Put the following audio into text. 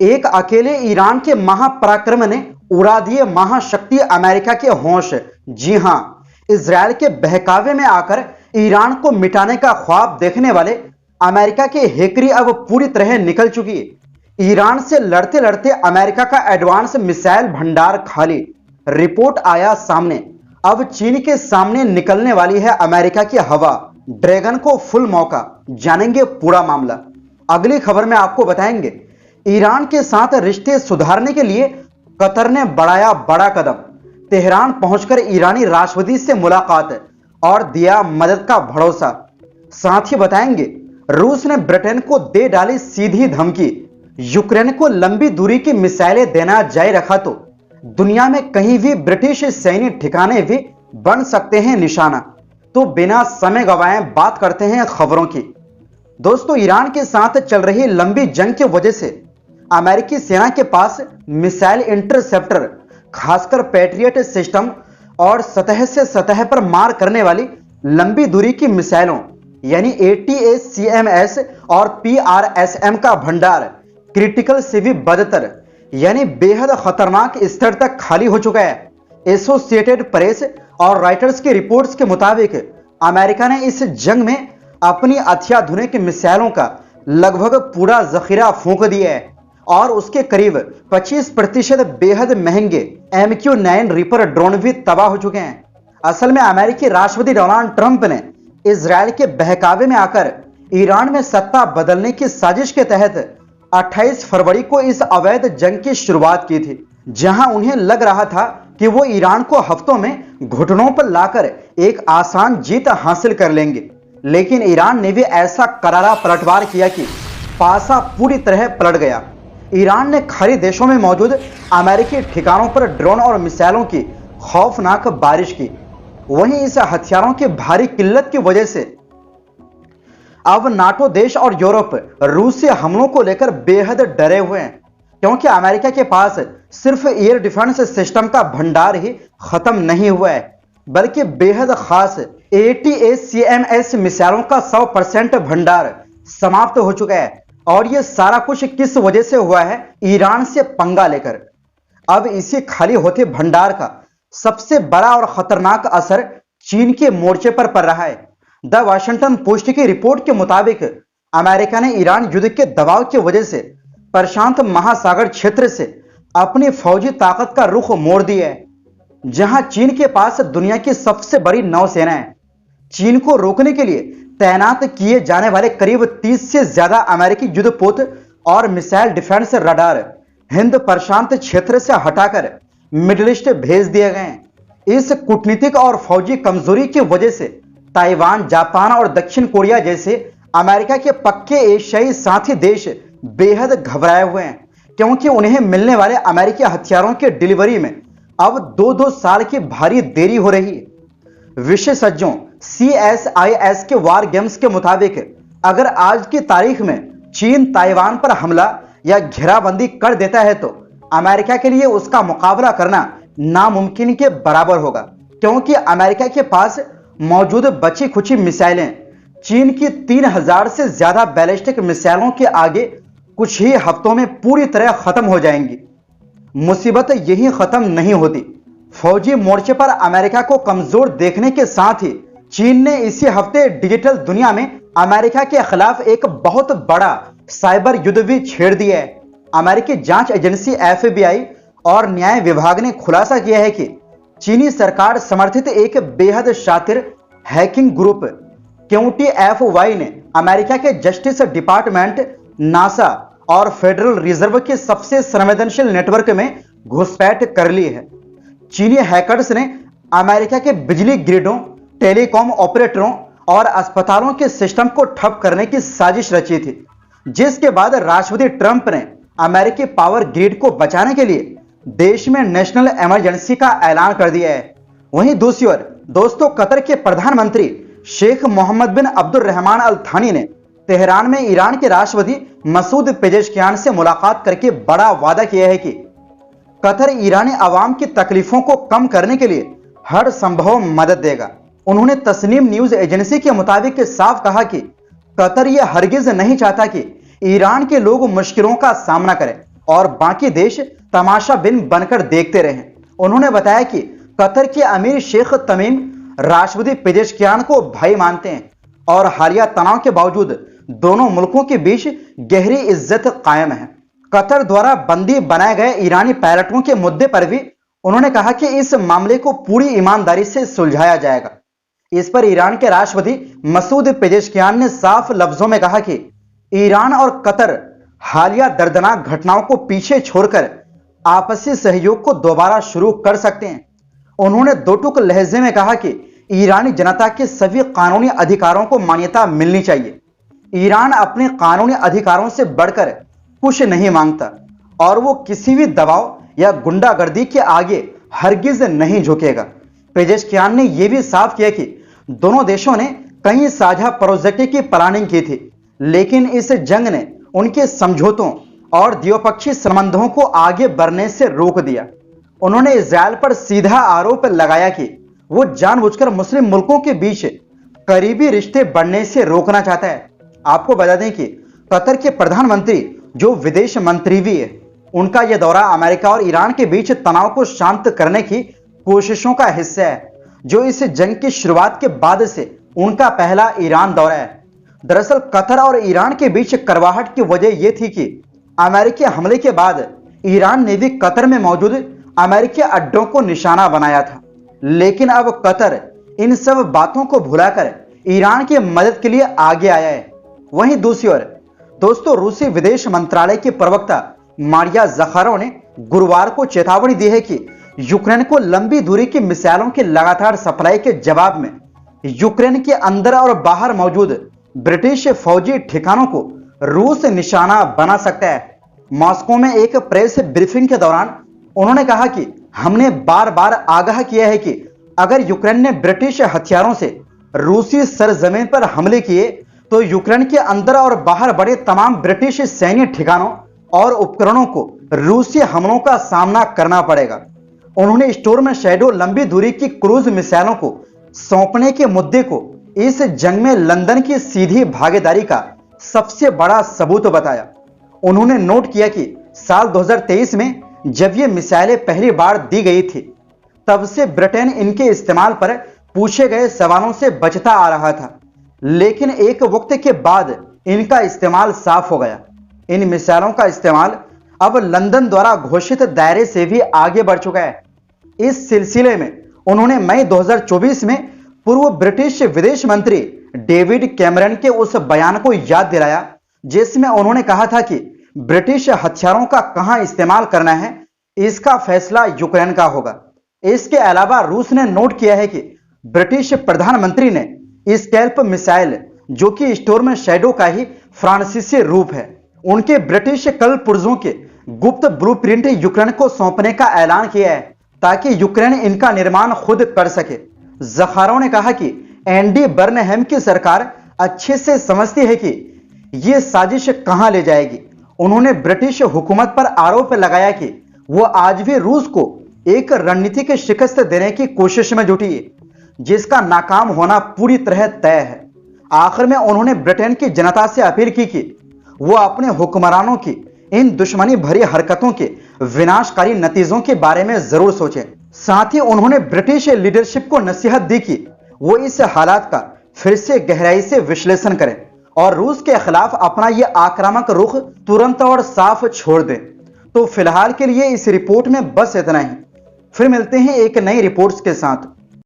एक अकेले ईरान के महापराक्रम ने उड़ा दिए महाशक्ति अमेरिका के होश। जी हां, इजरायल के बहकावे में आकर ईरान को मिटाने का ख्वाब देखने वाले अमेरिका के हेकरी अब पूरी तरह निकल चुकी है। ईरान से लड़ते लड़ते अमेरिका का एडवांस मिसाइल भंडार खाली। रिपोर्ट आया सामने, अब चीन के सामने निकलने वाली है अमेरिका की हवा। ड्रैगन को फुल मौका, जानेंगे पूरा मामला। अगली खबर में आपको बताएंगे ईरान के साथ रिश्ते सुधारने के लिए कतर ने बढ़ाया बड़ा कदम। तेहरान पहुंचकर ईरानी राष्ट्रपति से मुलाकात और दिया मदद का भरोसा। साथ ही बताएंगे रूस ने ब्रिटेन को दे डाली सीधी धमकी। यूक्रेन को लंबी दूरी की मिसाइलें देना जारी रखा तो दुनिया में कहीं भी ब्रिटिश सैन्य ठिकाने भी बन सकते हैं निशाना। तो बिना समय गवाए बात करते हैं खबरों की। दोस्तों, ईरान के साथ चल रही लंबी जंग की वजह से अमेरिकी सेना के पास मिसाइल इंटरसेप्टर, खासकर पैट्रियट सिस्टम और सतह से सतह पर मार करने वाली लंबी दूरी की मिसाइलों यानी ATACMS और PRSM का भंडार क्रिटिकल से भी बदतर यानी बेहद खतरनाक स्तर तक खाली हो चुका है। एसोसिएटेड प्रेस और राइटर्स की रिपोर्ट्स के मुताबिक अमेरिका ने इस जंग में अपनी अत्याधुनिक मिसाइलों का लगभग पूरा जखीरा फूंक दिया है और उसके करीब 25% बेहद महंगे MQ-9 रीपर ड्रोन भी तबाह हो चुके हैं। असल में अमेरिकी राष्ट्रपति डोनाल्ड ट्रंप ने इजरायल के बहकावे में आकर ईरान में सत्ता बदलने की साजिश के तहत 28 फरवरी को इस अवैध जंग की शुरुआत की थी, जहां उन्हें लग रहा था कि वो ईरान को हफ्तों में घुटनों पर लाकर एक आसान जीत हासिल कर लेंगे। लेकिन ईरान ने भी ऐसा करारा पलटवार किया कि पासा पूरी तरह पलट गया। ईरान ने खाड़ी देशों में मौजूद अमेरिकी ठिकानों पर ड्रोन और मिसाइलों की खौफनाक बारिश की। वहीं इस हथियारों की भारी किल्लत की वजह से अब नाटो देश और यूरोप रूस से हमलों को लेकर बेहद डरे हुए हैं, क्योंकि अमेरिका के पास सिर्फ एयर डिफेंस सिस्टम का भंडार ही खत्म नहीं हुआ है, बल्कि बेहद खास ATACMS मिसाइलों का 100% भंडार समाप्त हो चुका है। और यह सारा कुछ किस वजह से हुआ है? ईरान से पंगा लेकर। अब इसी खाली होते भंडार का सबसे बड़ा और खतरनाक असर चीन के मोर्चे पर पड़ रहा है। द वाशिंगटन पोस्ट की रिपोर्ट के मुताबिक अमेरिका ने ईरान युद्ध के दबाव की वजह से प्रशांत महासागर क्षेत्र से अपनी फौजी ताकत का रुख मोड़ दिया है, जहां चीन के पास दुनिया की सबसे बड़ी नौसेना है। चीन को रोकने के लिए तैनात किए जाने वाले करीब 30 से ज्यादा अमेरिकी युद्धपोत और मिसाइल डिफेंस रडार हिंद प्रशांत क्षेत्र से हटाकर मिडिल ईस्ट भेज दिए गए हैं। इस कूटनीतिक और फौजी कमजोरी की वजह से ताइवान, जापान और दक्षिण कोरिया जैसे अमेरिका के पक्के एशियाई साथी देश बेहद घबराए हुए हैं, क्योंकि उन्हें मिलने वाले अमेरिकी हथियारों की डिलीवरी में अब 2-2 साल की भारी देरी हो रही है। विशेषज्ञों CSIS के वार गेम्स के मुताबिक अगर आज की तारीख में चीन ताइवान पर हमला या घेराबंदी कर देता है तो अमेरिका के लिए उसका मुकाबला करना नामुमकिन के बराबर होगा, क्योंकि अमेरिका के पास मौजूद बची खुची मिसाइलें चीन की 3000 से ज्यादा बैलिस्टिक मिसाइलों के आगे कुछ ही हफ्तों में पूरी तरह खत्म हो जाएंगी। मुसीबत यही खत्म नहीं होती। फौजी मोर्चे पर अमेरिका को कमजोर देखने के साथ ही चीन ने इसी हफ्ते डिजिटल दुनिया में अमेरिका के खिलाफ एक बहुत बड़ा साइबर युद्ध भी छेड़ दिया है। अमेरिकी जांच एजेंसी FBI और न्याय विभाग ने खुलासा किया है कि चीनी सरकार समर्थित एक बेहद शातिर हैकिंग ग्रुप QTFY ने अमेरिका के जस्टिस डिपार्टमेंट, नासा और फेडरल रिजर्व के सबसे संवेदनशील नेटवर्क में घुसपैठ कर ली है। चीनी हैकर्स ने अमेरिका के बिजली ग्रिडों, टेलीकॉम ऑपरेटरों और अस्पतालों के सिस्टम को ठप करने की साजिश रची थी, जिसके बाद राष्ट्रपति ट्रंप ने अमेरिकी पावर ग्रिड को बचाने के लिए देश में नेशनल इमरजेंसी का ऐलान कर दिया है। वहीं दूसरी ओर दोस्तों, कतर के प्रधानमंत्री शेख मोहम्मद बिन अब्दुर्रहमान अल थानी ने तेहरान में ईरान के राष्ट्रपति मसूद पेजेश्कियान से मुलाकात करके बड़ा वादा किया है कि कतर ईरानी आवाम की तकलीफों को कम करने के लिए हर संभव मदद देगा। उन्होंने तस्नीम न्यूज एजेंसी के मुताबिक साफ कहा कि कतर यह हरगिज नहीं चाहता कि ईरान के लोग मुश्किलों का सामना करें और बाकी देश तमाशा बिन बनकर देखते रहे। उन्होंने बताया कि कतर के अमीर शेख तमीम राष्ट्रपति पेजेशकियान को भाई मानते हैं और हालिया तनाव के बावजूद दोनों मुल्कों के बीच गहरी इज्जत कायम है। कतर द्वारा बंदी बनाए गए ईरानी पायलटों के मुद्दे पर भी उन्होंने कहा कि इस मामले को पूरी ईमानदारी से सुलझाया जाएगा। इस पर ईरान के राष्ट्रपति मसूद पेजेशकियान ने साफ लफ्जों में कहा कि ईरान और कतर हालिया दर्दनाक घटनाओं को पीछे छोड़कर आपसी सहयोग को दोबारा शुरू कर सकते हैं। उन्होंने दो टूक लहजे में कहा कि ईरानी जनता के सभी कानूनी अधिकारों को मान्यता मिलनी चाहिए। ईरान अपने कानूनी अधिकारों से बढ़कर कुछ नहीं मांगता और वो किसी भी दबाव या गुंडागर्दी के आगे हरगिज नहीं झुकेगा। पेजेशकियान ने यह भी साफ किया कि दोनों देशों ने कई साझा प्रोजेक्ट की प्लानिंग की थी, लेकिन इस जंग ने उनके समझौतों और द्विपक्षीय संबंधों को आगे बढ़ने से रोक दिया। उन्होंने इजरायल पर सीधा आरोप लगाया कि वो जानबूझकर मुस्लिम मुल्कों के बीच करीबी रिश्ते बढ़ने से रोकना चाहता है। आपको बता दें कि कतर के प्रधानमंत्री जो विदेश मंत्री भी है, उनका यह दौरा अमेरिका और ईरान के बीच तनाव को शांत करने की कोशिशों का हिस्सा है, जो इस जंग की शुरुआत के बाद से उनका पहला ईरान दौरा है। दरअसल कतर और ईरान के बीच कड़वाहट की वजह यह थी कि अमेरिकी हमले के बाद ईरान ने भी कतर में मौजूद अमेरिकी अड्डों को निशाना बनाया था, लेकिन अब कतर इन सब बातों को भुलाकर ईरान की मदद के लिए आगे आया है। वहीं दूसरी ओर दोस्तों, रूसी विदेश मंत्रालय की प्रवक्ता मारिया ज़खारोव ने गुरुवार को चेतावनी दी है कि यूक्रेन को लंबी दूरी की मिसाइलों की लगातार सप्लाई के जवाब में यूक्रेन के अंदर और बाहर मौजूद ब्रिटिश फौजी ठिकानों को रूस निशाना बना सकता है। मॉस्को में एक प्रेस ब्रीफिंग के दौरान उन्होंने कहा कि हमने बार बार आगाह किया है कि अगर यूक्रेन ने ब्रिटिश हथियारों से रूसी सरजमीन पर हमले किए तो यूक्रेन के अंदर और बाहर बड़े तमाम ब्रिटिश सैन्य ठिकानों और उपकरणों को रूसी हमलों का सामना करना पड़ेगा। उन्होंने स्टॉर्म शैडो लंबी दूरी की क्रूज मिसाइलों को सौंपने के मुद्दे को इस जंग में लंदन की सीधी भागीदारी का सबसे बड़ा सबूत बताया। उन्होंने नोट किया कि साल 2023 में जब ये मिसाइलें पहली बार दी गई थी, तब से ब्रिटेन इनके इस्तेमाल पर पूछे गए सवालों से बचता आ रहा था, लेकिन एक वक्त के बाद इनका इस्तेमाल साफ हो गया। इन मिसाइलों का इस्तेमाल अब लंदन द्वारा घोषित दायरे से भी आगे बढ़ चुका है। इस सिलसिले में उन्होंने मई 2024 में पूर्व ब्रिटिश विदेश मंत्री डेविड कैमरन के उस बयान को याद दिलाया जिसमें उन्होंने कहा था कि ब्रिटिश हथियारों का कहां इस्तेमाल करना है, इसका फैसला यूक्रेन का होगा। इसके अलावा रूस ने नोट किया है कि ब्रिटिश प्रधानमंत्री ने स्कैल्प मिसाइल, जो कि स्टॉर्म शैडो का ही फ्रांसीसी रूप है, उनके ब्रिटिश कल पुर्जों के गुप्त ब्लूप्रिंट यूक्रेन को सौंपने का ऐलान किया है ताकि यूक्रेन इनका निर्माण खुद कर सके। ज़खारोव ने कहा कि एंडी बर्नहैम की सरकार अच्छे से समझती है कि यह साजिश कहां ले जाएगी। उन्होंने ब्रिटिश हुकूमत पर आरोप लगाया कि वो आज भी रूस को एक रणनीतिक शिकस्त देने की कोशिश में जुटी है, जिसका नाकाम होना पूरी तरह तय है। आखिर में उन्होंने ब्रिटेन की जनता से अपील की कि वो अपने हुक्मरानों की इन दुश्मनी भरी हरकतों के विनाशकारी नतीजों के बारे में जरूर सोचें। साथ ही उन्होंने ब्रिटिश लीडरशिप को नसीहत दी कि वो इस हालात का फिर से गहराई से विश्लेषण करें और रूस के खिलाफ अपना यह आक्रामक रुख तुरंत और साफ छोड़ दें। तो फिलहाल के लिए इस रिपोर्ट में बस इतना ही। फिर मिलते हैं एक नई रिपोर्ट्स के साथ।